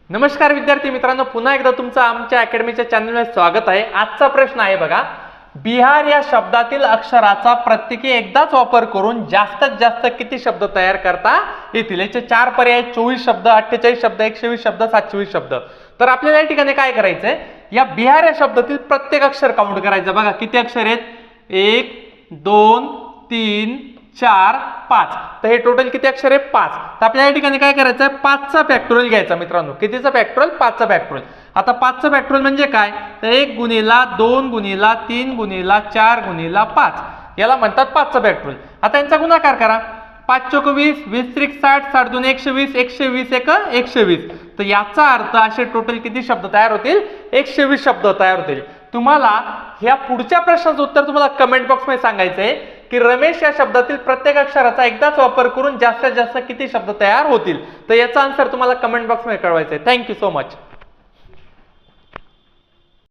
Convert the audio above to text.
नमस्कार विद्यार्थी मित्रांनो, पुन्हा एकदा तुमचं आमच्या अकॅडमीच्या चॅनलवर स्वागत आहे। आजचा प्रश्न आहे बघा, बिहार या शब्दातील अक्षराचा प्रत्येकी एकदाच वापर करून जास्तीत जास्त किती शब्द तयार करता येतील। याचे चार पर्याय 24 शब्द, 48 शब्द, 120 शब्द, 720 शब्द। तर आपल्याला या ठिकाणी काय करायचंय, या बिहार या शब्दातील प्रत्येक अक्षर काउंट करायचं। बघा किती अक्षर आहेत, 1 2 3 4 5। तर हे टोटल किती अक्षर आहे, 5। तर आपल्याला या ठिकाणी काय करायचं आहे, 5 चा फॅक्टोरियल घ्यायचा मित्रांनो। कितीचा फॅक्टोरियल, 5 चा फॅक्टोरियल। आता 5 चा फॅक्टोरियल म्हणजे काय, तर 1 गुणिला 2 गुणिला 3 गुणिला 4 गुणिला 5 याला म्हणतात 5 चा फॅक्टोरियल। आता यांचा गुणाकार करा, 5 चौक 20, 20 त्रिक 60, 60 दुने 120, 120 एक 120। तर याचा अर्थ असे टोटल किती शब्द तयार होतील, 120 शब्द तयार होतील। तुम्हाला ह्या पुढच्या प्रश्नाचं उत्तर तुम्हाला कमेंट बॉक्स मध्ये सांगायचं आहे की रमेश या शब्दातील प्रत्येक अक्षराचा एकदाच वापर करून जास्तीत जास्त किती शब्द तयार होतील। तर याचा आन्सर तुम्हाला कमेंट बॉक्स मध्ये कळवायचा आहे। Thank you so much.